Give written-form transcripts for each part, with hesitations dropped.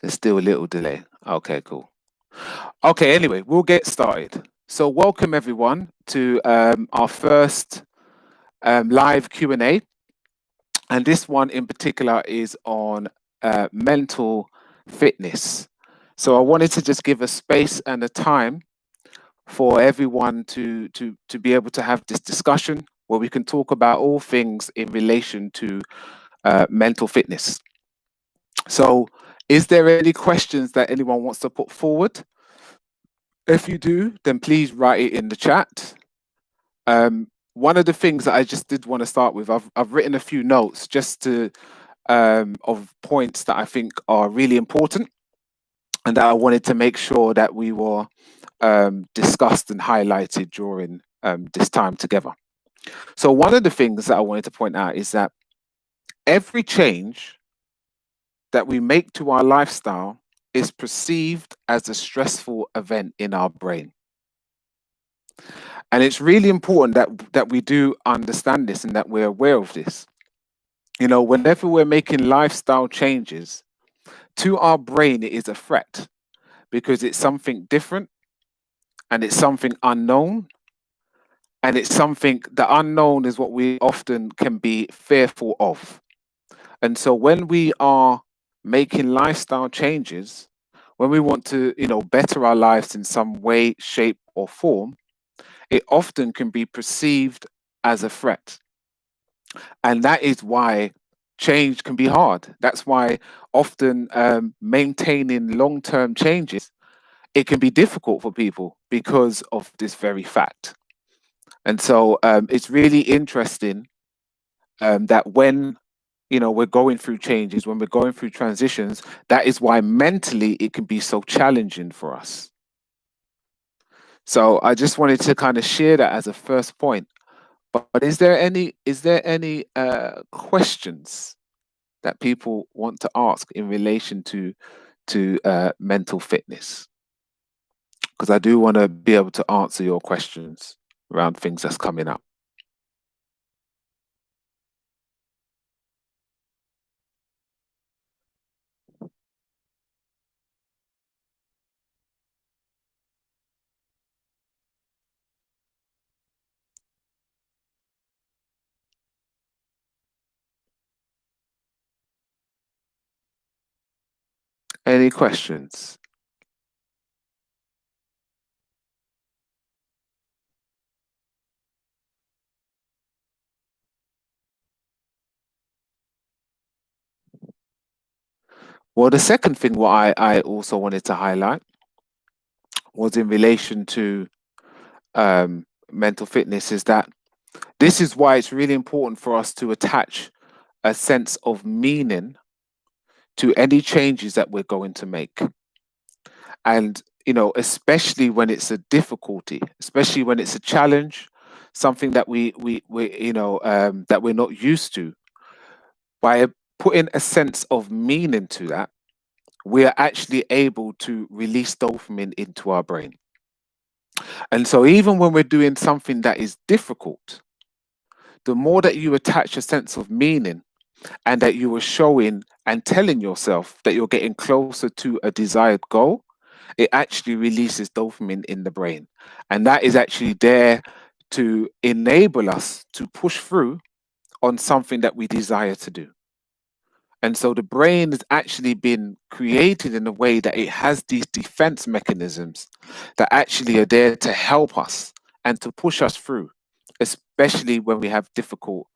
There's still a little delay. Okay, cool. Okay, anyway, we'll get started. So, welcome everyone to our first live Q&A, and this one in particular is on mental fitness. So, I wanted to just give a space and a time for everyone to be able to have this discussion where we can talk about all things in relation to mental fitness. So, is there any questions that anyone wants to put forward? If you do, then please write it in the chat. One of the things that I just did want to start with, I've written a few notes just to of points that I think are really important and that I wanted to make sure that we were discussed and highlighted during this time together. So one of the things that I wanted to point out is that every change that we make to our lifestyle is perceived as a stressful event in our brain. And it's really important that we do understand this and that we're aware of this. You know, whenever we're making lifestyle changes, to our brain, it is a threat because it's something different and it's something unknown. And it's something, the unknown is what we often can be fearful of. And so when we are making lifestyle changes, when we want to, better our lives in some way, shape, or form, it often can be perceived as a threat. And that is why change can be hard. That's why often maintaining long term changes, it can be difficult for people because of this very fact. And so it's really interesting that when we're going through changes, when we're going through transitions, that is why mentally it can be so challenging for us. So I just wanted to kind of share that as a first point. But is there any questions that people want to ask in relation to mental fitness? Because I do want to be able to answer your questions around things that's coming up. Any questions? Well, the second thing what I also wanted to highlight was in relation to mental fitness is that this is why it's really important for us to attach a sense of meaning to any changes that we're going to make. And, especially when it's a difficulty, especially when it's a challenge, something that that we're not used to, by putting a sense of meaning to that, we are actually able to release dopamine into our brain. And so even when we're doing something that is difficult, the more that you attach a sense of meaning and that you are showing and telling yourself that you're getting closer to a desired goal, it actually releases dopamine in the brain. And that is actually there to enable us to push through on something that we desire to do. And so the brain has actually been created in a way that it has these defense mechanisms that actually are there to help us and to push us through, especially when we have difficult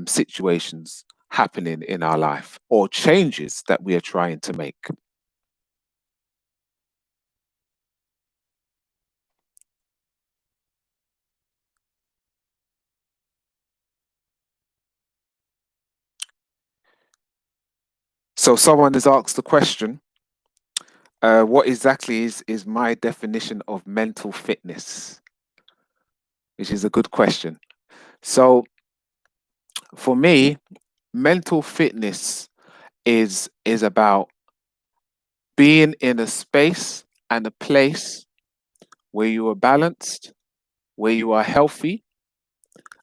situations happening in our life or changes that we are trying to make. So someone has asked the question, what exactly is my definition of mental fitness? Which is a good question. So for me, mental fitness is about being in a space and a place where you are balanced, where you are healthy,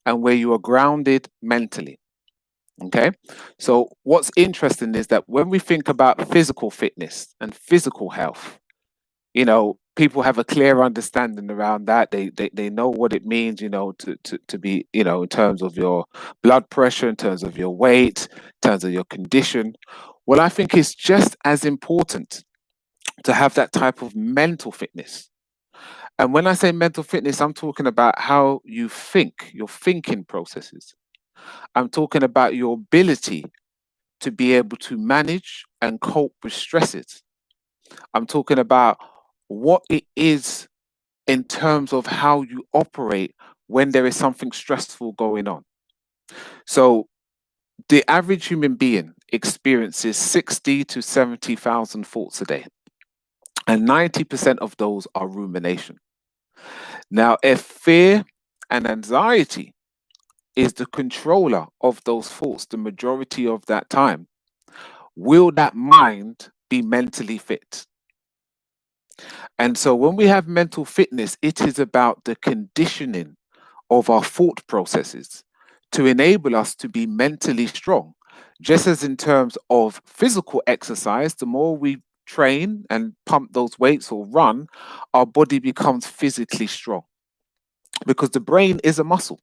and where you are grounded mentally. Okay. So what's interesting is that when we think about physical fitness and physical health, people have a clear understanding around that. They know what it means, to be, in terms of your blood pressure, in terms of your weight, in terms of your condition. Well, I think it's just as important to have that type of mental fitness. And when I say mental fitness, I'm talking about how you think, your thinking processes. I'm talking about your ability to be able to manage and cope with stresses. I'm talking about what it is in terms of how you operate when there is something stressful going on. So, the average human being experiences 60 to 70,000 thoughts a day, and 90% of those are rumination. Now, if fear and anxiety is the controller of those thoughts the majority of that time, will that mind be mentally fit? And so when we have mental fitness, it is about the conditioning of our thought processes to enable us to be mentally strong. Just as in terms of physical exercise, the more we train and pump those weights or run, our body becomes physically strong because the brain is a muscle.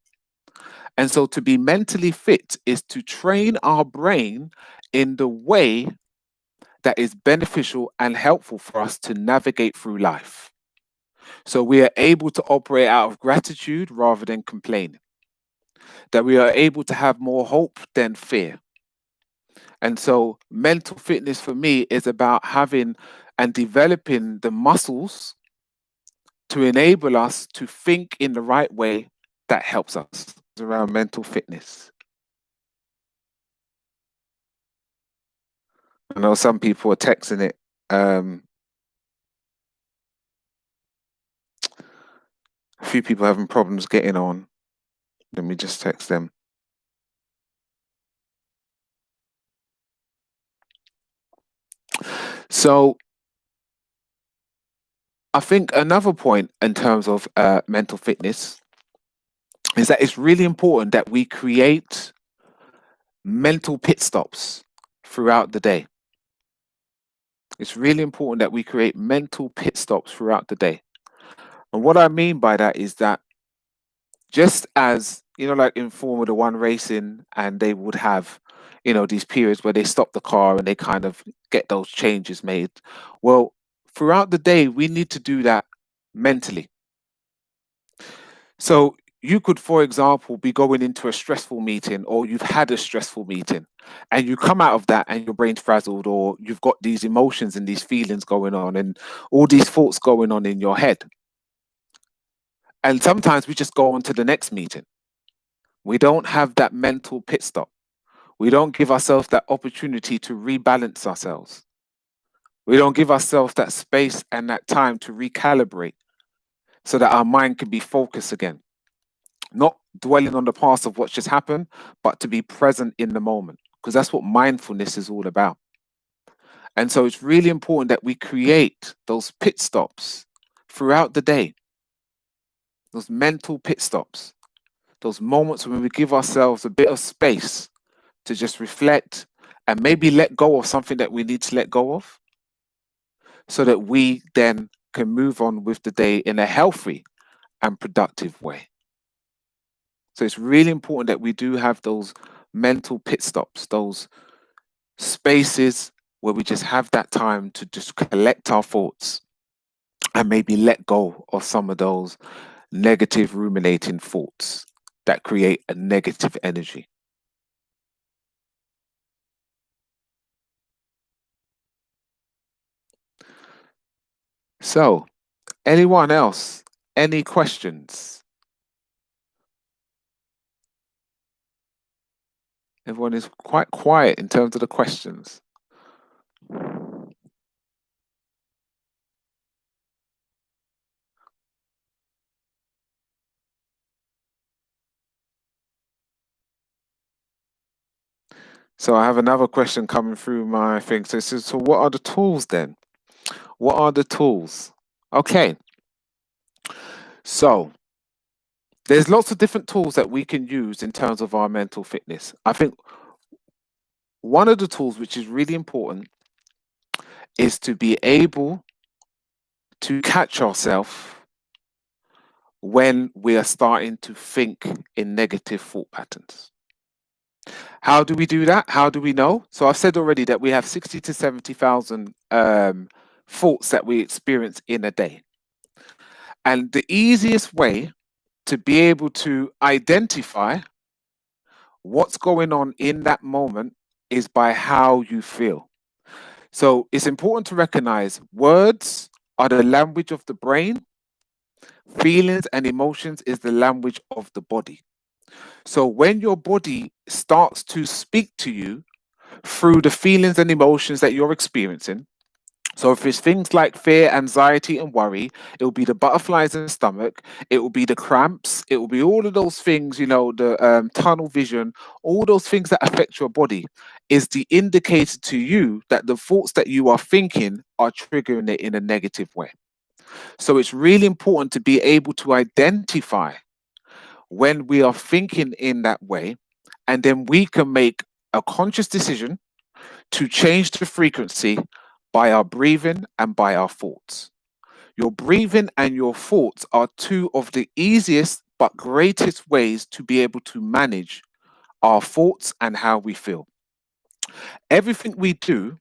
And so to be mentally fit is to train our brain in the way that is beneficial and helpful for us to navigate through life. So we are able to operate out of gratitude rather than complaining, that we are able to have more hope than fear. And so mental fitness for me is about having and developing the muscles to enable us to think in the right way that helps us around mental fitness. I know some people are texting it. A few people having problems getting on. Let me just text them. So I think another point in terms of mental fitness is that it's really important that we create mental pit stops throughout the day. It's really important that we create mental pit stops throughout the day. And what I mean by that is that just as, like in Formula One racing, and they would have, these periods where they stop the car and they kind of get those changes made. Well, throughout the day, we need to do that mentally. So you could, for example, be going into a stressful meeting, or you've had a stressful meeting and you come out of that and your brain's frazzled, or you've got these emotions and these feelings going on and all these thoughts going on in your head. And sometimes we just go on to the next meeting. We don't have that mental pit stop. We don't give ourselves that opportunity to rebalance ourselves. We don't give ourselves that space and that time to recalibrate so that our mind can be focused again. Not dwelling on the past of what just happened, but to be present in the moment, because that's what mindfulness is all about. And so it's really important that we create those pit stops throughout the day, those mental pit stops, those moments when we give ourselves a bit of space to just reflect and maybe let go of something that we need to let go of, so that we then can move on with the day in a healthy and productive way. So it's really important that we do have those mental pit stops, those spaces where we just have that time to just collect our thoughts and maybe let go of some of those negative ruminating thoughts that create a negative energy. So, anyone else? Any questions? Everyone is quite quiet in terms of the questions. So I have another question coming through my thing. So it says, so what are the tools then? What are the tools? Okay. So there's lots of different tools that we can use in terms of our mental fitness. I think one of the tools which is really important is to be able to catch ourselves when we are starting to think in negative thought patterns. How do we do that? How do we know? So I've said already that we have 60 to 70,000 thoughts that we experience in a day. And the easiest way to be able to identify what's going on in that moment is by how you feel. So it's important to recognize words are the language of the brain, feelings and emotions is the language of the body. So when your body starts to speak to you through the feelings and emotions that you're experiencing, so if it's things like fear, anxiety, and worry, it will be the butterflies in the stomach, it will be the cramps, it will be all of those things, the tunnel vision, all those things that affect your body is the indicator to you that the thoughts that you are thinking are triggering it in a negative way. So it's really important to be able to identify when we are thinking in that way, and then we can make a conscious decision to change the frequency by our breathing and by our thoughts. Your breathing and your thoughts are two of the easiest but greatest ways to be able to manage our thoughts and how we feel. Everything we do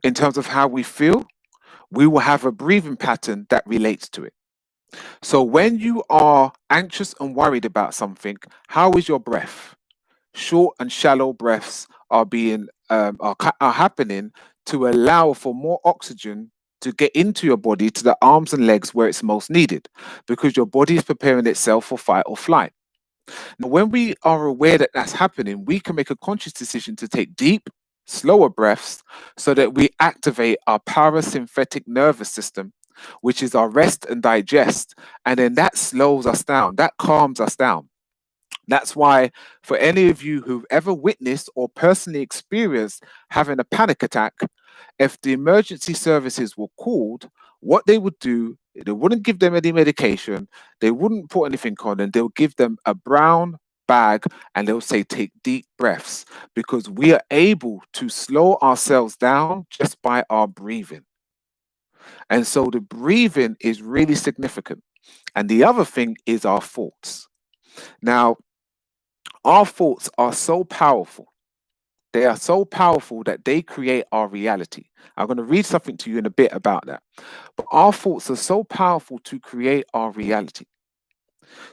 in terms of how we feel, we will have a breathing pattern that relates to it. So when you are anxious and worried about something, how is your breath? Short and shallow breaths are are happening to allow for more oxygen to get into your body to the arms and legs where it's most needed, because your body is preparing itself for fight or flight. Now, when we are aware that that's happening, we can make a conscious decision to take deep, slower breaths so that we activate our parasympathetic nervous system, which is our rest and digest, and then that slows us down, that calms us down. That's why, for any of you who've ever witnessed or personally experienced having a panic attack, if the emergency services were called, what they would do, they wouldn't give them any medication, they wouldn't put anything on them, they'll give them a brown bag and they'll say, take deep breaths, because we are able to slow ourselves down just by our breathing. And so the breathing is really significant. And the other thing is our thoughts. Now, our thoughts are so powerful. They are so powerful that they create our reality. I'm going to read something to you in a bit about that. But our thoughts are so powerful to create our reality.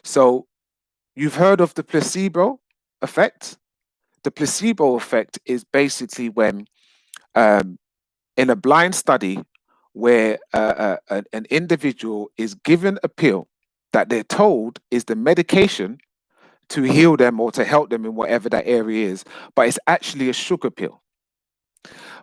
So you've heard of the placebo effect. The placebo effect is basically when, um, in a blind study, where an individual is given a pill that they're told is the medication to heal them or to help them in whatever that area is, but it's actually a sugar pill.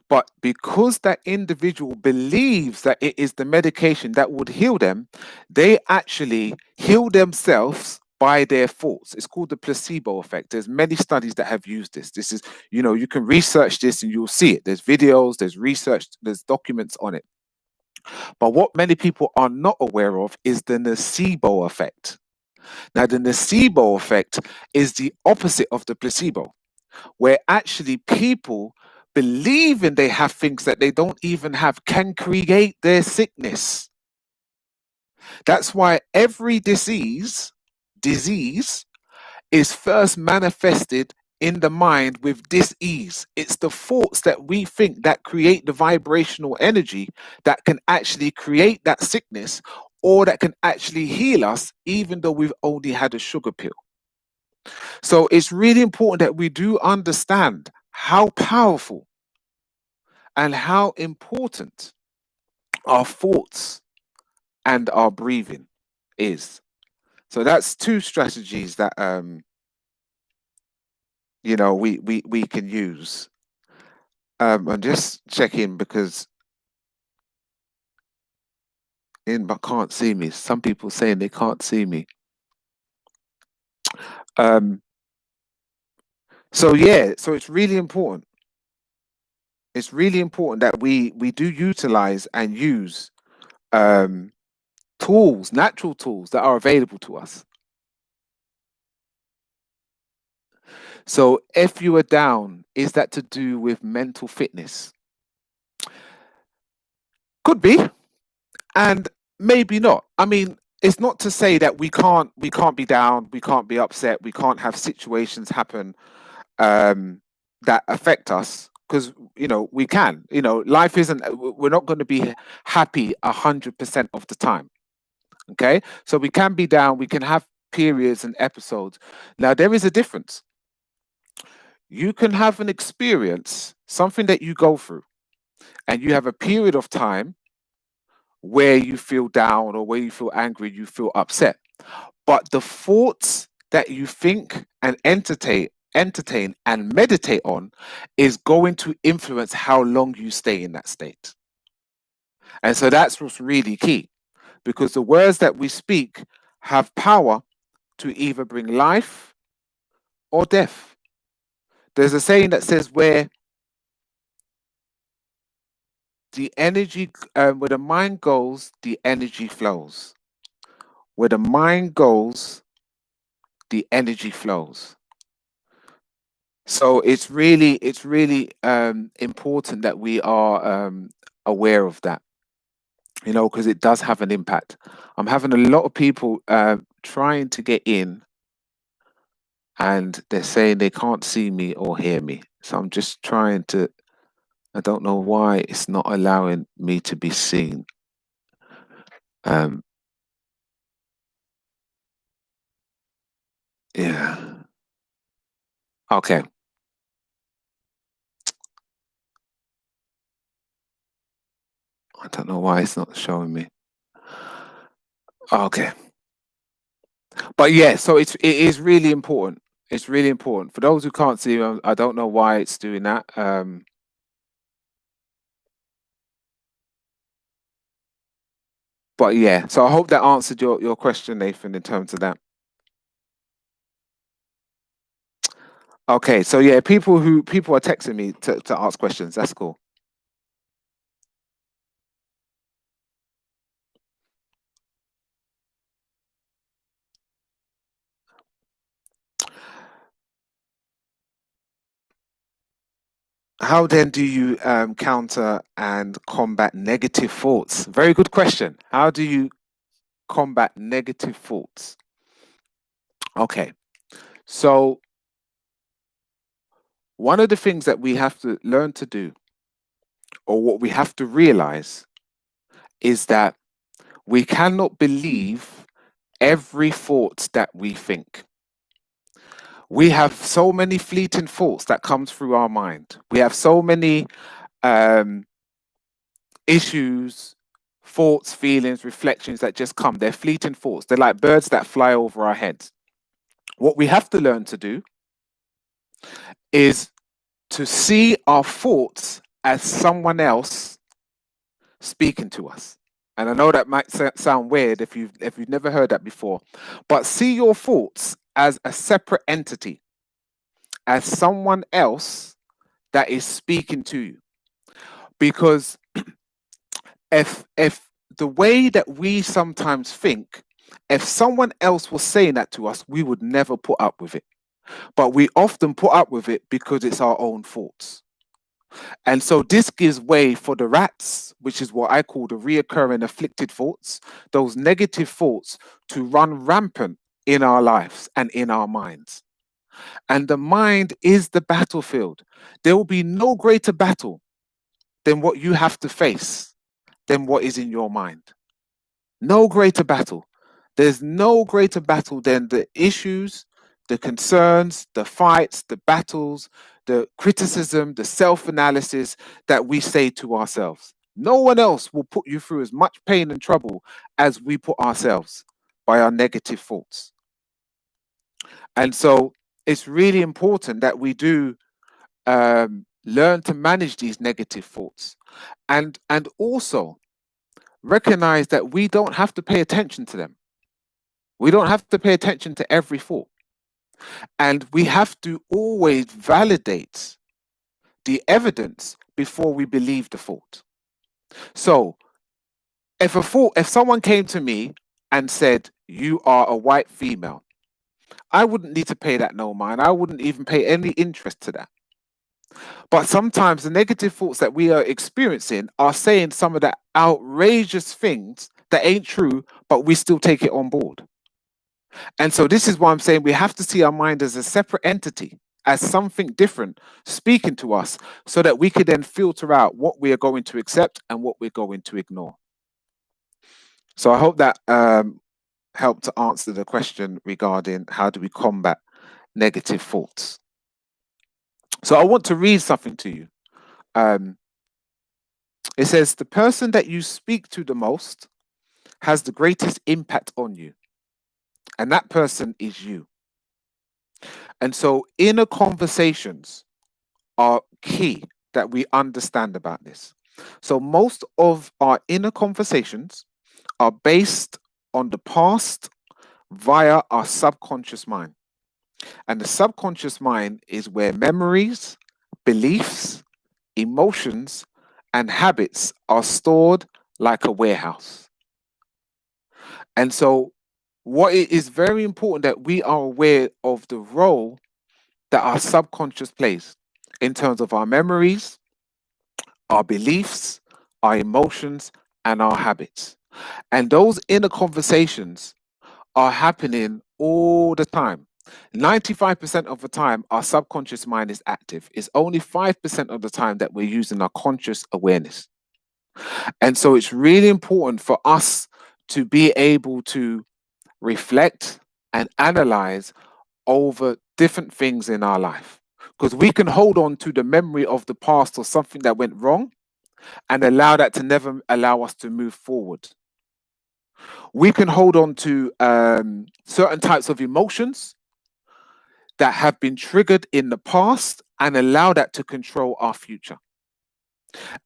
But because that individual believes that it is the medication that would heal them, they actually heal themselves by their thoughts. It's called the placebo effect. There's many studies that have used this. This is, you can research this and you'll see it. There's videos, there's research, there's documents on it. But what many people are not aware of is the nocebo effect. Now, the nocebo effect is the opposite of the placebo, where actually people believing they have things that they don't even have can create their sickness. That's why every disease is first manifested in the mind with dis-ease. It's the thoughts that we think that create the vibrational energy that can actually create that sickness, or that can actually heal us even though we've only had a sugar pill. So it's really important that we do understand how powerful and how important our thoughts and our breathing is. So that's two strategies that we can use. I'm just checking because but can't see me. Some people saying they can't see me. Um, so yeah, so it's really important. It's really important that we do utilize and use um, tools, natural tools that are available to us. So if you are down, is that to do with mental fitness? Could be, and maybe not. I mean, it's not to say that we can't be down, we can't be upset, we can't have situations happen that affect us, because we can. Life isn't. We're not going to be happy 100% of the time. Okay, so we can be down. We can have periods and episodes. Now there is a difference. You can have an experience, something that you go through, and you have a period of time where you feel down or where you feel angry, you feel upset. But the thoughts that you think and entertain and meditate on is going to influence how long you stay in that state. And so that's what's really key, because the words that we speak have power to either bring life or death. There's a saying that says where the mind goes, the energy flows. Where the mind goes, the energy flows. So it's really important that we are aware of that, because it does have an impact. I'm having a lot of people trying to get in, and they're saying they can't see me or hear me. So I'm just trying to. I don't know why it's not allowing me to be seen. Um, yeah. Okay. I don't know why it's not showing me. Okay. But yeah, so it is really important. It's really important for those who can't see. I don't know why it's doing that. But yeah, so I hope that answered your question, Nathan, in terms of that. Okay, so yeah, people are texting me to ask questions. That's cool. How then do you counter and combat negative thoughts? Very good question. How do you combat negative thoughts? Okay, so one of the things that we have to learn to do, or what we have to realize, is that we cannot believe every thought that we think. We have so many fleeting thoughts that comes through our mind. We have so many um, issues, thoughts, feelings, reflections that just come. They're fleeting thoughts. They're like birds that fly over our heads. What we have to learn to do is to see our thoughts as someone else speaking to us. And I know that might sound weird if you've never heard that before, but see your thoughts as a separate entity, as someone else that is speaking to you. Because if the way that we sometimes think, if someone else was saying that to us, we would never put up with it. But we often put up with it because it's our own thoughts. And so this gives way for the rats, which is what I call the reoccurring afflicted thoughts, those negative thoughts to run rampant in our lives and in our minds. And the mind is the battlefield. There will be no greater battle than what you have to face than what is in your mind. No greater battle. There's no greater battle than the issues, the concerns, the fights, the battles, the criticism, the self analysis that we say to ourselves. No one else will put you through as much pain and trouble as we put ourselves by our negative thoughts. And so it's really important that we do learn to manage these negative thoughts, and also recognize that we don't have to pay attention to them. We don't have to pay attention to every thought. And we have to always validate the evidence before we believe the thought. So if someone came to me and said, "You are a white female," I wouldn't need to pay that no mind. I wouldn't even pay any interest to that. But sometimes the negative thoughts that we are experiencing are saying some of the outrageous things that ain't true, but we still take it on board. And so this is why I'm saying we have to see our mind as a separate entity, as something different speaking to us, so that we can then filter out what we are going to accept and what we're going to ignore. So I hope that helped to answer the question regarding how do we combat negative thoughts. So I want to read something to you. Um, it says, the person that you speak to the most has the greatest impact on you, and that person is you. And so inner conversations are key that we understand about this. So most of our inner conversations are based on the past via our subconscious mind. And the subconscious mind is where memories, beliefs, emotions, and habits are stored like a warehouse. And so, what it is very important that we are aware of the role that our subconscious plays in terms of our memories, our beliefs, our emotions, and our habits. And those inner conversations are happening all the time. 95% of the time, our subconscious mind is active. It's only 5% of the time that we're using our conscious awareness. And so it's really important for us to be able to reflect and analyze over different things in our life. Because we can hold on to the memory of the past or something that went wrong and allow that to never allow us to move forward. We can hold on to certain types of emotions that have been triggered in the past and allow that to control our future.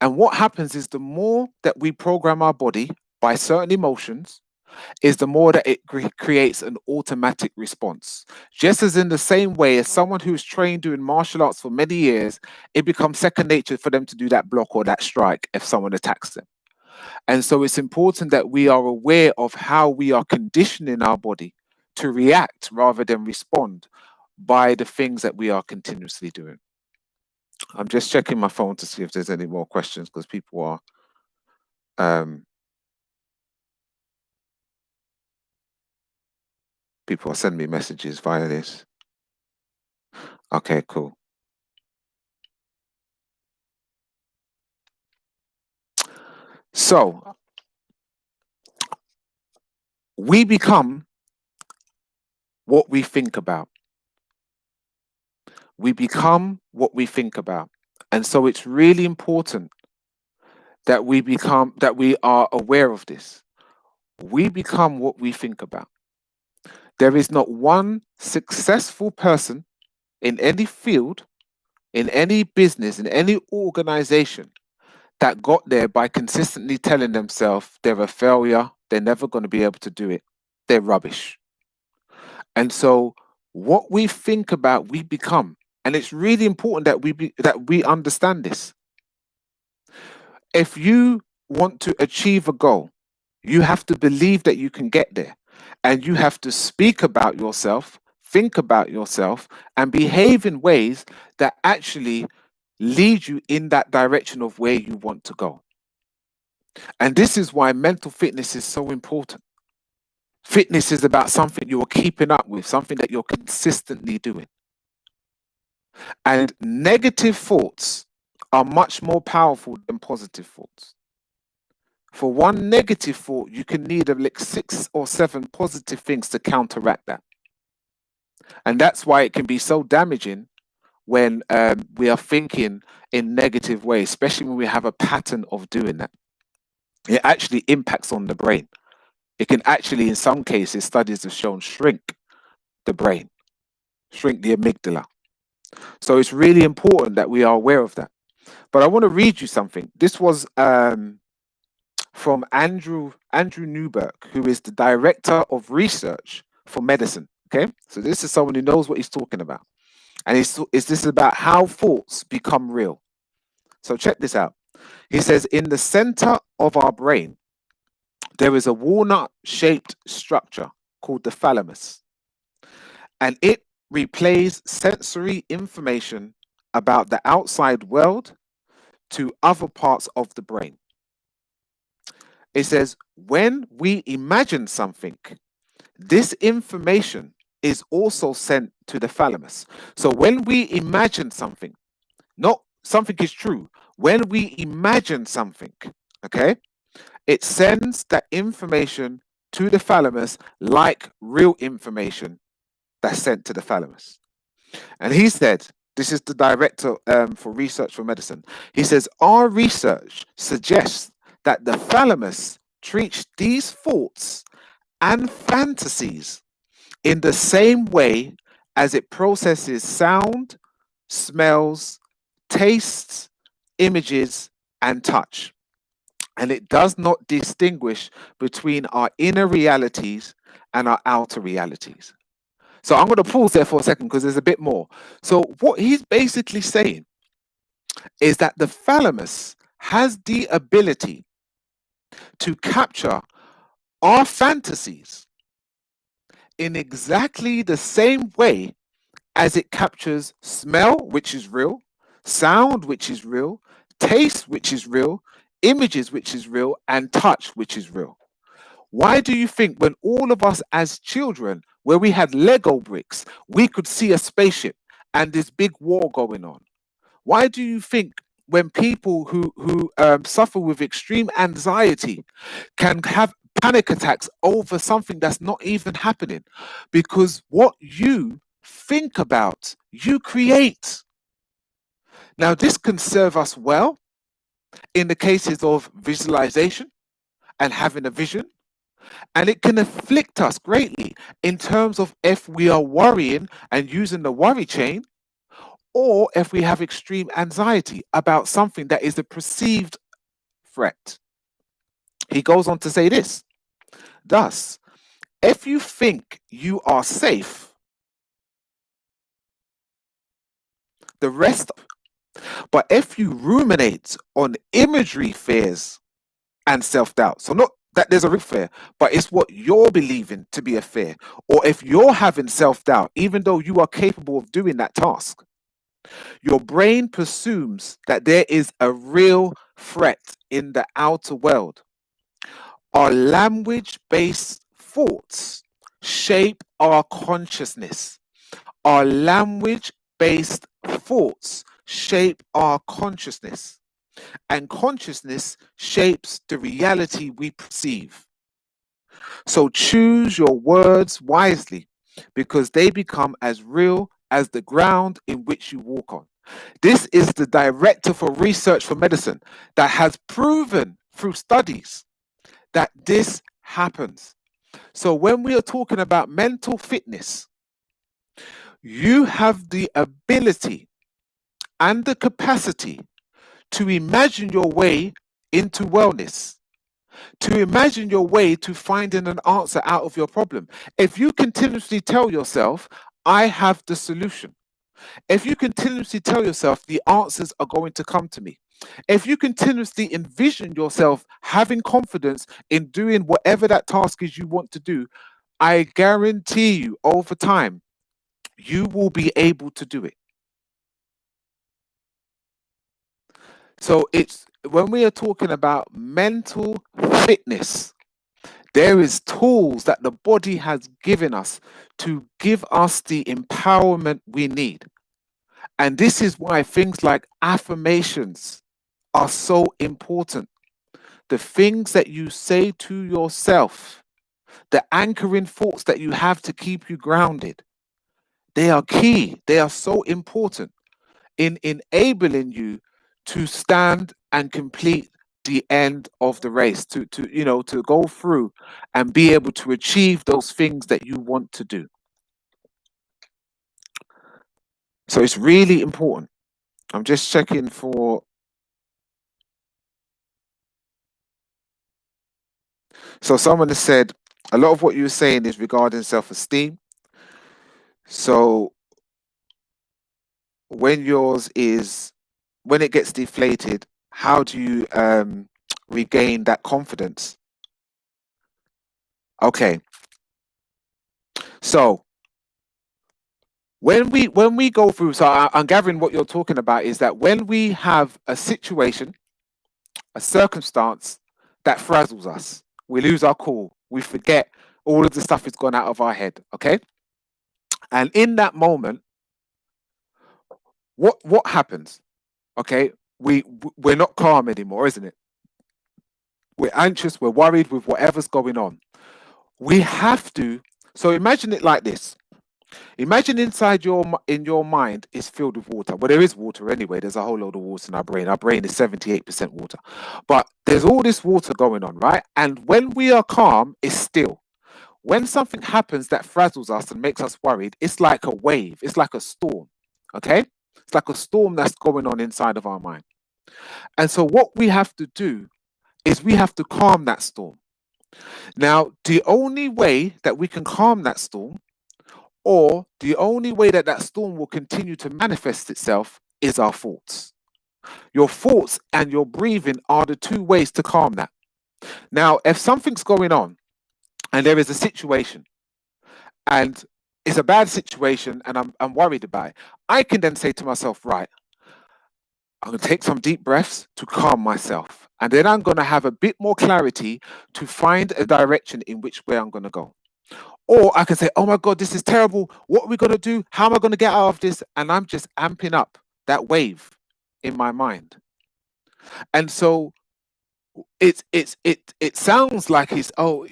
And what happens is the more that we program our body by certain emotions, is the more that it creates an automatic response. Just as in the same way as someone who's trained doing martial arts for many years, it becomes second nature for them to do that block or that strike if someone attacks them. And so it's important that we are aware of how we are conditioning our body to react rather than respond by the things that we are continuously doing. I'm just checking my phone to see if there's any more questions because um, people are sending me messages via this. Okay, cool. So we become what we think about. We become what we think about. And so it's really important that we are aware of this. We become what we think about. There is not one successful person in any field, in any business, in any organization that got there by consistently telling themselves they're a failure, they're never going to be able to do it, they're rubbish. And so what we think about, we become. And it's really important that we understand this. If you want to achieve a goal, you have to believe that you can get there. And you have to speak about yourself, think about yourself, and behave in ways that actually lead you in that direction of where you want to go. And this is why mental fitness is so important. Fitness is about something you're keeping up with, something that you're consistently doing. And negative thoughts are much more powerful than positive thoughts. For one negative thought, you can need like 6 or 7 positive things to counteract that. And that's why it can be so damaging when we are thinking in negative ways, especially when we have a pattern of doing that. It actually impacts on the brain. It can actually, in some cases, studies have shown shrink the brain, shrink the amygdala. So it's really important that we are aware of that. But I want to read you something. This was from Andrew Newberg, who is the director of research for medicine. Okay, so this is someone who knows what he's talking about, and it's this about how thoughts become real. So check this out. He says, in the center of our brain, there is a walnut-shaped structure called the thalamus, and it replays sensory information about the outside world to other parts of the brain. It says, when we imagine something, this information is also sent to the thalamus. So when we imagine something, not something is true, when we imagine something, okay, it sends that information to the thalamus like real information that's sent to the thalamus. And he said, this is the director for research for medicine. He says, our research suggests that the thalamus treats these thoughts and fantasies in the same way as it processes sound, smells, tastes, images, and touch. And it does not distinguish between our inner realities and our outer realities. So I'm going to pause there for a second because there's a bit more. So what he's basically saying is that the thalamus has the ability to capture our fantasies in exactly the same way as it captures smell, which is real, sound, which is real, taste, which is real, images, which is real, and touch, which is real. Why do you think when all of us as children, where we had Lego bricks, we could see a spaceship and this big war going on? Why do you think when people who suffer with extreme anxiety can have panic attacks over something that's not even happening? Because what you think about, you create. Now, this can serve us well in the cases of visualization and having a vision. And it can afflict us greatly in terms of if we are worrying and using the worry chain, or if we have extreme anxiety about something that is a perceived threat. He goes on to say this. Thus, if you think you are safe, the rest, but if you ruminate on imagery fears and self-doubt, so not that there's a real fear, but it's what you're believing to be a fear, or if you're having self-doubt, even though you are capable of doing that task, your brain presumes that there is a real threat in the outer world. Our language based thoughts shape our consciousness. Our language based thoughts shape our consciousness. And consciousness shapes the reality we perceive. So choose your words wisely because they become as real as the ground in which you walk on. This is the director for research for medicine that has proven through studies that this happens. So when we are talking about mental fitness, you have the ability and the capacity to imagine your way into wellness, to imagine your way to finding an answer out of your problem. If you continuously tell yourself, I have the solution, if you continuously tell yourself the answers are going to come to me, if you continuously envision yourself having confidence in doing whatever that task is you want to do, I guarantee you over time, you will be able to do it. So it's when we are talking about mental fitness, there is tools that the body has given us to give us the empowerment we need. And this is why things like affirmations are so important. The things that you say to yourself, the anchoring thoughts that you have to keep you grounded, they are key. They are so important in enabling you to stand and complete the end of the race, to go through and be able to achieve those things that you want to do. So it's really important. I'm just checking for. So someone has said a lot of what you were saying is regarding self-esteem. So when yours is, when it gets deflated, how do you regain that confidence? Okay, so When we go through, so I'm gathering what you're talking about is that when we have a situation, a circumstance that frazzles us, we lose our cool, we forget all of the stuff is gone out of our head. Okay, and in that moment, what happens? Okay, we're not calm anymore, isn't it? We're anxious, we're worried with whatever's going on. We have to. So imagine it like this. Imagine inside in your mind is filled with water. Well, there is water anyway. There's a whole load of water in our brain. Our brain is 78% water. But there's all this water going on, right? And when we are calm, it's still. When something happens that frazzles us and makes us worried, it's like a wave. It's like a storm. Okay? It's like a storm that's going on inside of our mind. And so what we have to do is we have to calm that storm. Now, the only way that we can calm that storm, or the only way that that storm will continue to manifest itself, is our thoughts. Your thoughts and your breathing are the two ways to calm that. Now, if something's going on and there is a situation and it's a bad situation and I'm worried about it, I can then say to myself, right, I'm going to take some deep breaths to calm myself. And then I'm going to have a bit more clarity to find a direction in which way I'm going to go. Or I can say, oh my God, this is terrible. What are we going to do? How am I going to get out of this? And I'm just amping up that wave in my mind. And so it sounds like it's, oh,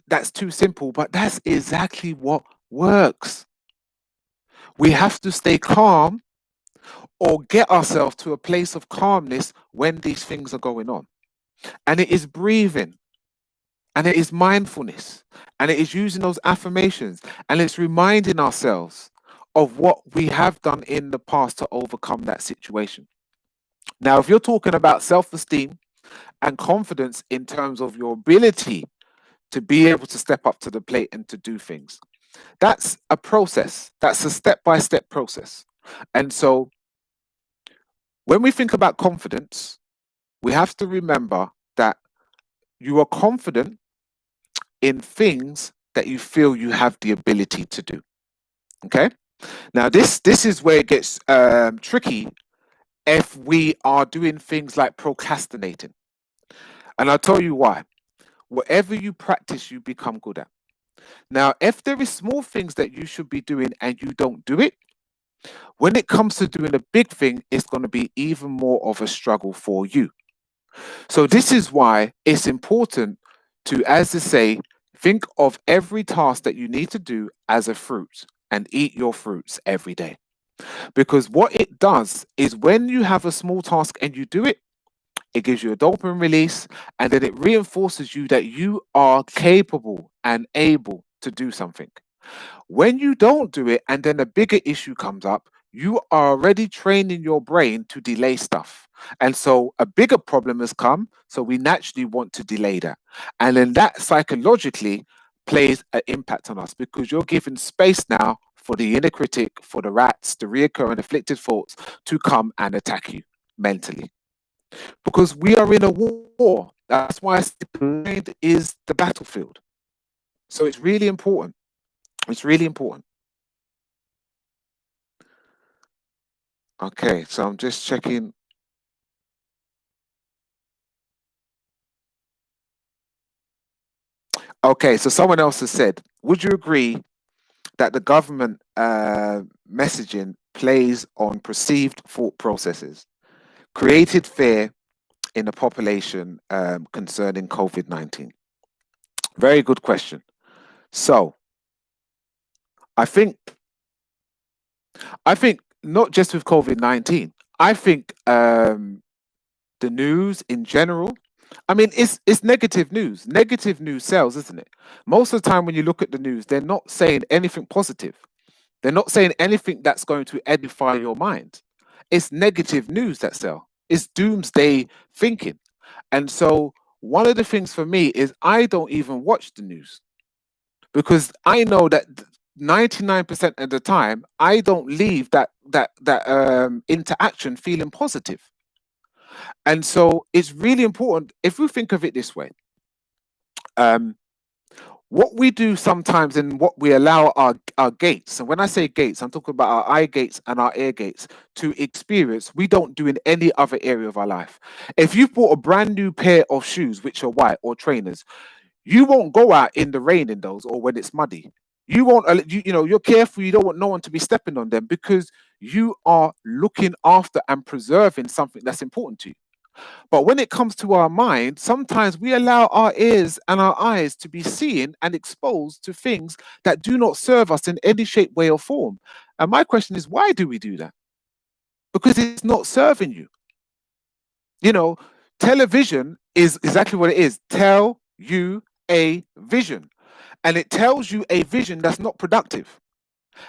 that's too simple, but that's exactly what works. We have to stay calm or get ourselves to a place of calmness when these things are going on. And it is breathing, and it is mindfulness, and it is using those affirmations, and it's reminding ourselves of what we have done in the past to overcome that situation. Now, if you're talking about self-esteem and confidence in terms of your ability to be able to step up to the plate and to do things, that's a process. That's a step-by-step process. And so when we think about confidence, we have to remember that you are confident in things that you feel you have the ability to do. Okay. Now this is where it gets tricky if we are doing things like procrastinating, and I'll tell you why. Whatever you practice, you become good at. Now, if there is small things that you should be doing and you don't do it, when it comes to doing a big thing, it's going to be even more of a struggle for you. So this is why it's important to, as they say, think of every task that you need to do as a fruit and eat your fruits every day. Because what it does is when you have a small task and you do it, it gives you a dopamine release, and then it reinforces you that you are capable and able to do something. When you don't do it and then a bigger issue comes up, you are already training your brain to delay stuff. And so a bigger problem has come. So we naturally want to delay that. And then that psychologically plays an impact on us because you're given space now for the inner critic, for the rats, the reoccurring afflicted thoughts to come and attack you mentally. Because we are in a war. That's why the mind is the battlefield. So it's really important. It's really important. Okay, so I'm just checking. Okay, so someone else has said, would you agree that the government messaging plays on perceived thought processes, created fear in the population concerning COVID-19? Very good question. So I think I think not just with COVID-19. I think the news in general. I mean, it's negative news. Negative news sells, isn't it? Most of the time, when you look at the news, they're not saying anything positive. They're not saying anything that's going to edify your mind. It's negative news that sell. It's doomsday thinking. And so, one of the things for me is I don't even watch the news because I know that 99% of the time I don't leave that interaction feeling positive. And so it's really important if we think of it this way. Um, What we do sometimes and what we allow our gates, and when I say gates, I'm talking about our eye gates and our ear gates to experience, we don't do in any other area of our life. If you've bought a brand new pair of shoes, which are white or trainers, you won't go out in the rain in those or when it's muddy. You won't, you're careful. You don't want no one to be stepping on them because you are looking after and preserving something that's important to you. But when it comes to our mind, sometimes we allow our ears and our eyes to be seeing and exposed to things that do not serve us in any shape, way, or form. And my question is, why do we do that? Because it's not serving you. You know, television is exactly what it is. Tell you a vision. And it tells you a vision that's not productive.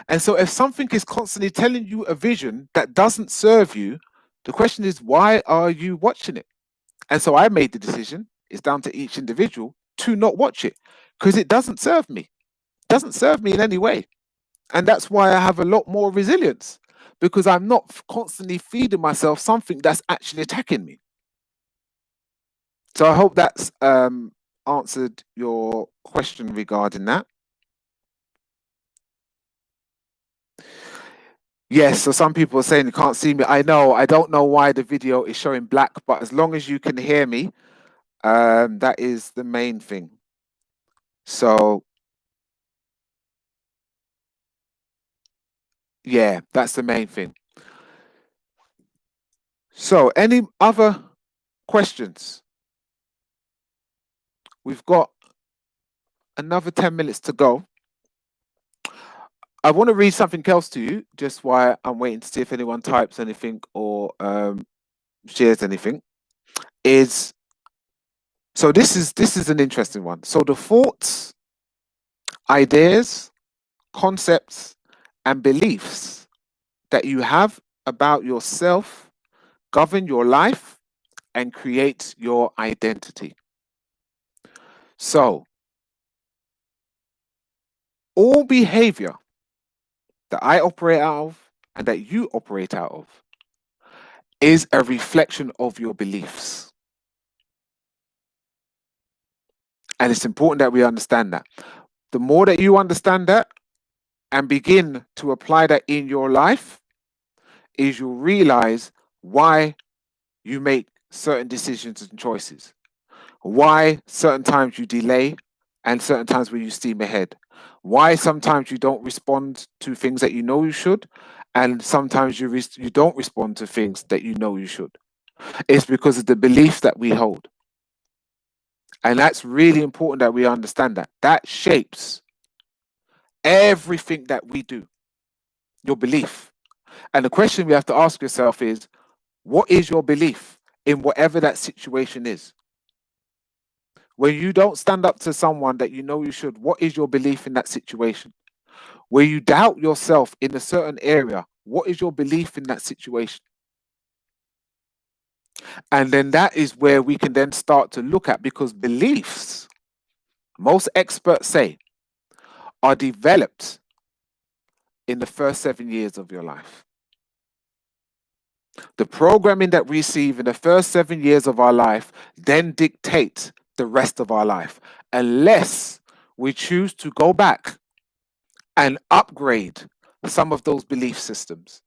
And so if something is constantly telling you a vision that doesn't serve you, the question is, why are you watching it? And so I made the decision, it's down to each individual, to not watch it because it doesn't serve me. It doesn't serve me in any way. And that's why I have a lot more resilience because I'm not constantly feeding myself something that's actually attacking me. So I hope that's answered your question regarding that. Yes, so some people are saying you can't see me. I know, I don't know why the video is showing black, but as long as you can hear me, that is the main thing. So yeah, that's the main thing. So any other questions? We've got another 10 minutes to go. I want to read something else to you, just while I'm waiting to see if anyone types anything or shares anything. Is so this is an interesting one. So the thoughts, ideas, concepts, and beliefs that you have about yourself govern your life and create your identity. So all behavior that I operate out of and that you operate out of is a reflection of your beliefs. And it's important that we understand that. The more that you understand that and begin to apply that in your life, is you'll realize why you make certain decisions and choices, why certain times you delay and certain times when you steam ahead, why sometimes you don't respond to things that you know you should, and sometimes you don't respond to things that you know you should. It's because of the beliefs that we hold. And that's really important that we understand that. That shapes everything that we do, your belief. And the question we have to ask yourself is, what is your belief in whatever that situation is? When you don't stand up to someone that you know you should, what is your belief in that situation? Where you doubt yourself in a certain area, what is your belief in that situation? And then that is where we can then start to look at, because beliefs, most experts say, are developed in the first 7 years of your life. The programming that we receive in the first 7 years of our life then dictates the rest of our life, unless we choose to go back and upgrade some of those belief systems.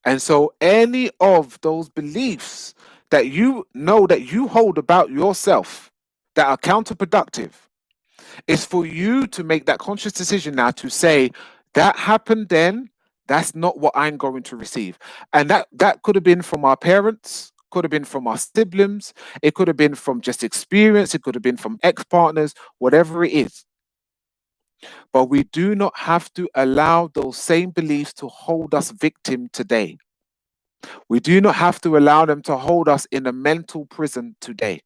And so any of those beliefs that you know that you hold about yourself that are counterproductive, is for you to make that conscious decision now to say, that happened then, that's not what I'm going to receive. And that could have been from our parents, could have been from our siblings, it could have been from just experience, it could have been from ex-partners, whatever it is. But we do not have to allow those same beliefs to hold us victim today. We do not have to allow them to hold us in a mental prison today.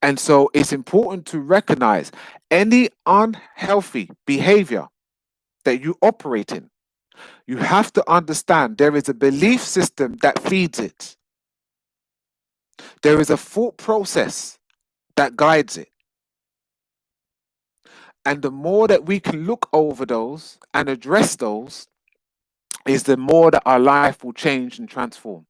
And so it's important to recognize any unhealthy behavior that you operate in. You have to understand there is a belief system that feeds it. There is a thought process that guides it. And the more that we can look over those and address those, is the more that our life will change and transform.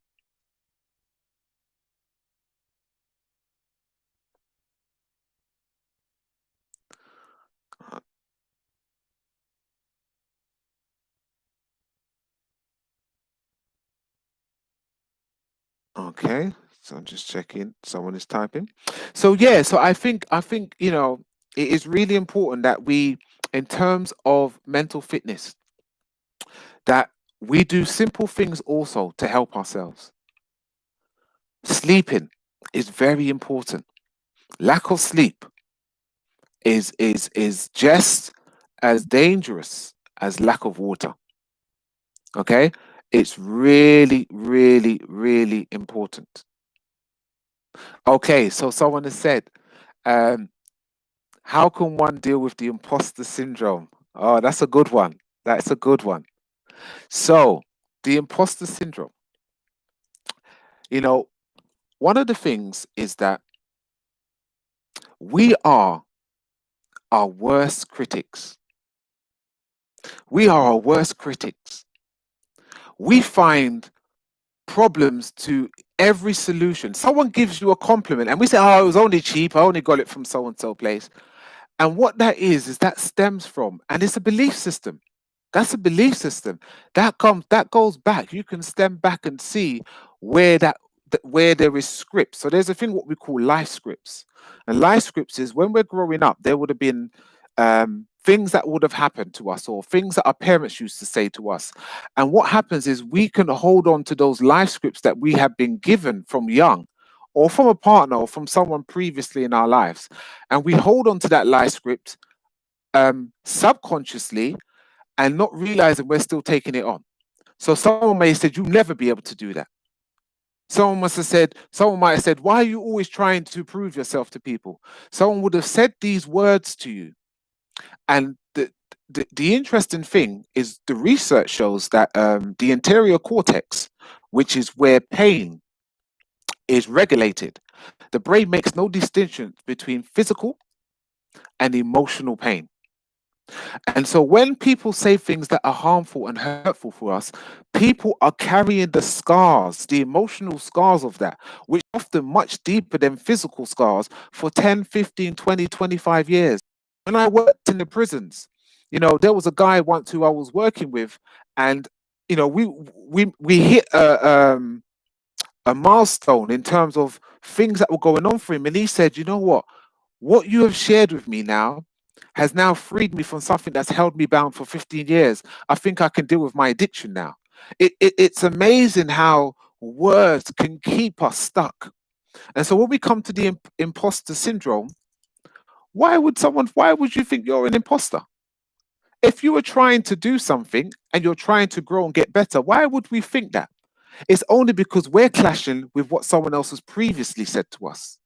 Okay, so I'm just checking. Someone is typing. So yeah, so I think it is really important that we, in terms of mental fitness, that we do simple things also to help ourselves. Sleeping is very important. Lack of sleep is just as dangerous as lack of water. Okay, it's really, really, really important. Okay, so someone has said, um, how can one deal with the imposter syndrome? Oh, that's a good one. That's a good one. So, the imposter syndrome, you know, one of the things is that we are our worst critics. We are our worst critics. We find problems to every solution. Someone gives you a compliment and we say, oh, it was only cheap. I only got it from so and so place. And what that is that stems from, and it's a belief system. That's a belief system that goes back. You can stem back and see where where there is scripts. So there's a thing what we call life scripts, and life scripts is when we're growing up, there would have been things that would have happened to us or things that our parents used to say to us. And what happens is we can hold on to those life scripts that we have been given from young, or from a partner, or from someone previously in our lives, and we hold on to that life script subconsciously and not realizing we're still taking it on. So someone may have said, you'll never be able to do that. Someone might have said, why are you always trying to prove yourself to people? Someone would have said these words to you. And the interesting thing is the research shows that the anterior cortex, which is where pain is regulated, the brain makes no distinction between physical and emotional pain. And so when people say things that are harmful and hurtful for us, people are carrying the scars, the emotional scars of that, which are often much deeper than physical scars for 10, 15, 20, 25 years. When I worked in the prisons, there was a guy once who I was working with, and we hit a milestone in terms of things that were going on for him. And he said, you know what you have shared with me now has now freed me from something that's held me bound for 15 years. I think I can deal with my addiction now. It's amazing how words can keep us stuck. And so when we come to the imposter syndrome, why would you think you're an imposter? If you were trying to do something and you're trying to grow and get better, why would we think that? It's only because we're clashing with what someone else has previously said to us.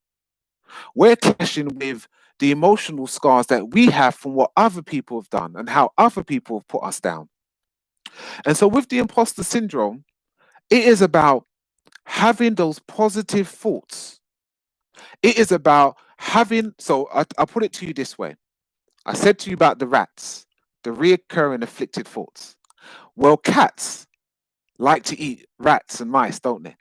We're clashing with the emotional scars that we have from what other people have done and how other people have put us down. And so, with the imposter syndrome, it is about having those positive thoughts. It is about I'll put it to you this way. I said to you about the rats, the reoccurring afflicted thoughts. Well, cats like to eat rats and mice, don't they?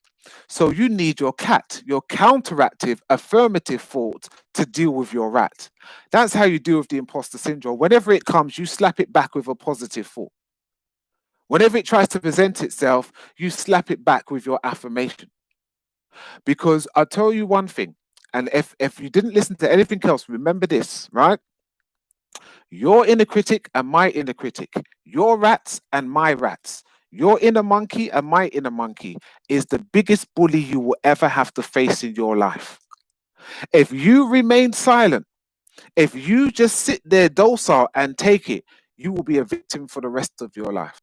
So you need your cat, your counteractive, affirmative thought to deal with your rat. That's how you deal with the imposter syndrome. Whenever it comes, you slap it back with a positive thought. Whenever it tries to present itself, you slap it back with your affirmation. Because I'll tell you one thing, and if you didn't listen to anything else, remember this, right? Your inner critic and my inner critic, your rats and my rats, your inner monkey and my inner monkey is the biggest bully you will ever have to face in your life. If you remain silent, if you just sit there docile and take it, you will be a victim for the rest of your life.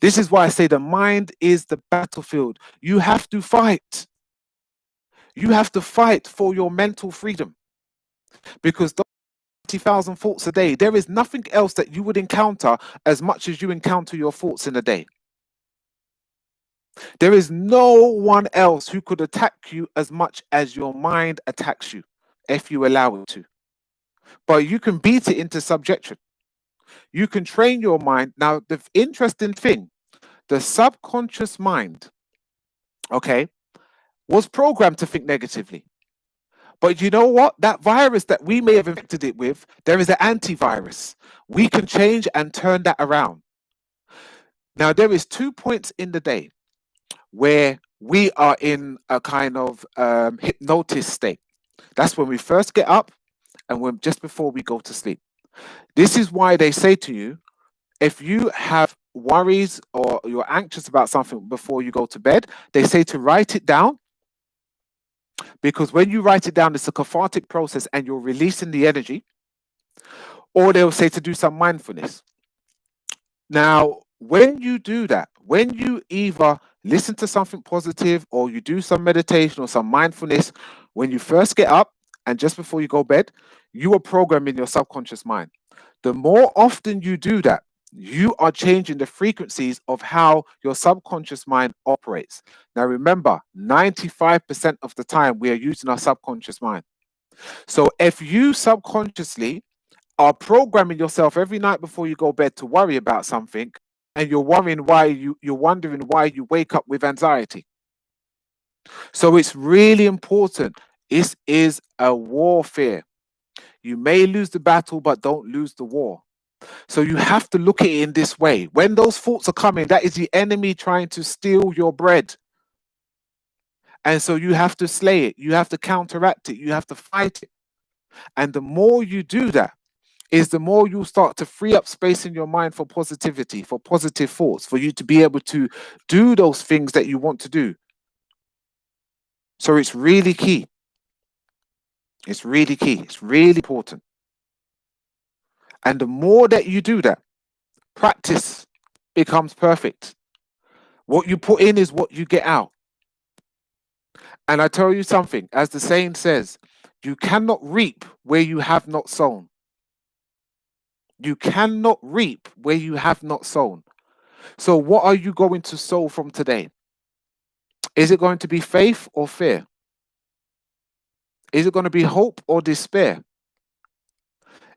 This is why I say the mind is the battlefield. You have to fight. You have to fight for your mental freedom, because 20,000 thoughts a day, there is nothing else that you would encounter as much as you encounter your thoughts in a day. There is no one else who could attack you as much as your mind attacks you if you allow it to. But you can beat it into subjection. You can train your mind. Now, the interesting thing, the subconscious mind, okay, was programmed to think negatively. But you know what? That virus that we may have infected it with, there is an antivirus. We can change and turn that around. Now, there is 2 points in the day where we are in a kind of hypnosis state. That's when we first get up and when just before we go to sleep. This is why they say to you, if you have worries or you're anxious about something before you go to bed, they say to write it down, because when you write it down, it's a cathartic process and you're releasing the energy. Or they'll say to do some mindfulness. Now, when you do that, when you either listen to something positive or you do some meditation or some mindfulness, when you first get up and just before you go bed, you are programming your subconscious mind. The more often you do that, you are changing the frequencies of how your subconscious mind operates. Now, remember, 95% of the time we are using our subconscious mind. So if you subconsciously are programming yourself every night before you go bed to worry about something, and you're wondering why you wake up with anxiety. So it's really important. This is a warfare. You may lose the battle, but don't lose the war. So you have to look at it in this way. When those thoughts are coming, that is the enemy trying to steal your bread. And so you have to slay it. You have to counteract it. You have to fight it. And the more you do that, is the more you'll start to free up space in your mind for positivity, for positive thoughts, for you to be able to do those things that you want to do. So it's really key. It's really key. It's really important. And the more that you do that, practice becomes perfect. What you put in is what you get out. And I tell you something, as the saying says, you cannot reap where you have not sown. You cannot reap where you have not sown. So what are you going to sow from today? Is it going to be faith or fear? Is it going to be hope or despair?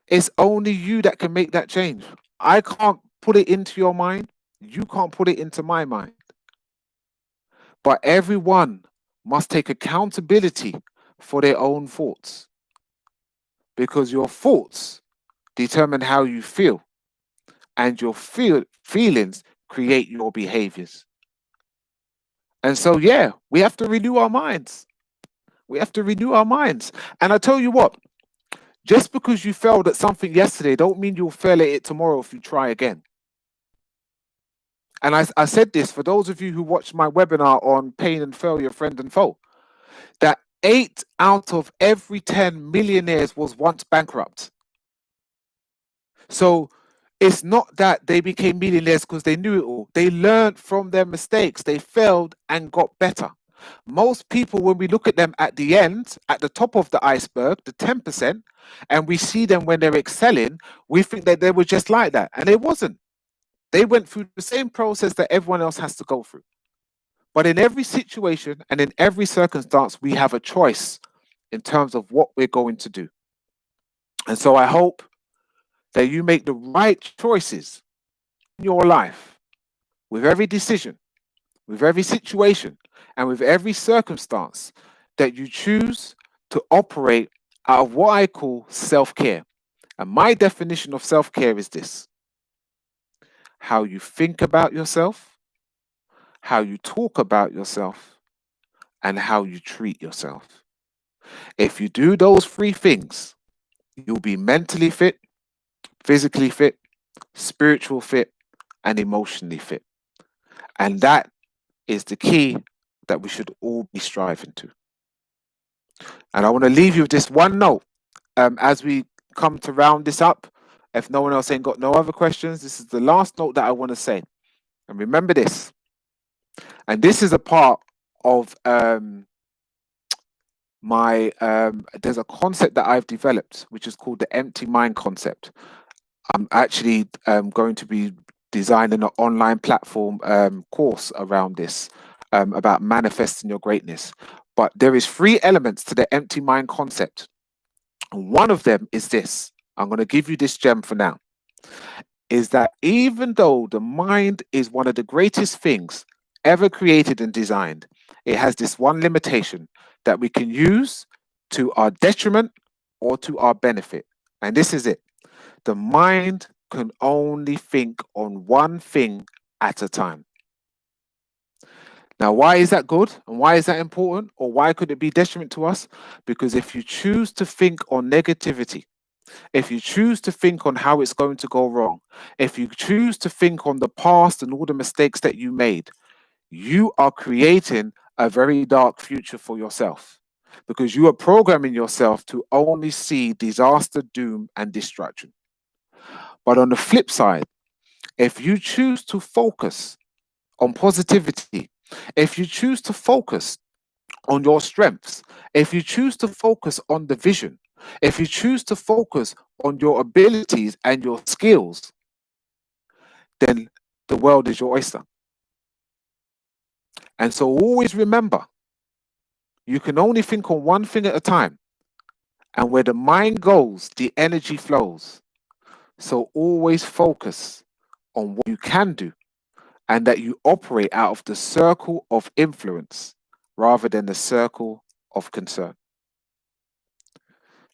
It's only you that can make that change. I can't put it into your mind. You can't put it into my mind. But everyone must take accountability for their own thoughts, because your thoughts determine how you feel, and your feelings create your behaviors. And so, yeah, we have to renew our minds. We have to renew our minds. And I tell you what, just because you failed at something yesterday, don't mean you'll fail at it tomorrow if you try again. And I said this for those of you who watched my webinar on pain and failure, friend and foe, that 8 out of every 10 millionaires was once bankrupt. So it's not that they became millionaires because they knew it all. They learned from their mistakes. They failed and got better. Most people, when we look at them at the end, at the top of the iceberg, the 10%, and we see them when they're excelling, we think that they were just like that. And it wasn't. They went through the same process that everyone else has to go through. But in every situation and in every circumstance, we have a choice in terms of what we're going to do. And so I hope that you make the right choices in your life with every decision, with every situation, and with every circumstance, that you choose to operate out of what I call self-care. And my definition of self-care is this: how you think about yourself, how you talk about yourself, and how you treat yourself. If you do those 3 things, you'll be mentally fit, physically fit, spiritual fit, and emotionally fit. And that is the key that we should all be striving to. And I want to leave you with this one note as we come to round this up. If no one else ain't got no other questions, this is the last note that I want to say. And remember this. And this is a part of there's a concept that I've developed, which is called the empty mind concept. I'm actually going to be designing an online platform course around this, about manifesting your greatness. But there is 3 elements to the empty mind concept. One of them is this. I'm going to give you this gem for now. Is that even though the mind is one of the greatest things ever created and designed, it has this one limitation that we can use to our detriment or to our benefit. And this is it. The mind can only think on one thing at a time. Now, why is that good and why is that important, or why could it be detriment to us? Because if you choose to think on negativity, if you choose to think on how it's going to go wrong, if you choose to think on the past and all the mistakes that you made, you are creating a very dark future for yourself, because you are programming yourself to only see disaster, doom, and destruction. But on the flip side, if you choose to focus on positivity, if you choose to focus on your strengths, if you choose to focus on the vision, if you choose to focus on your abilities and your skills, then the world is your oyster. And so always remember, you can only think on one thing at a time. And where the mind goes, the energy flows. So always focus on what you can do and that you operate out of the circle of influence rather than the circle of concern.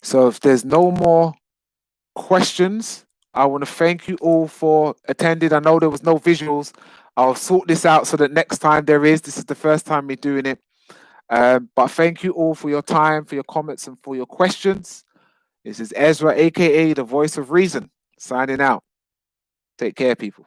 So if there's no more questions, I want to thank you all for attending. I know there was no visuals. I'll sort this out so that next time there is. This is the first time we're doing it. But thank you all for your time, for your comments, and for your questions. This is Ezra, A.K.A. the voice of reason, signing out. Take care, people.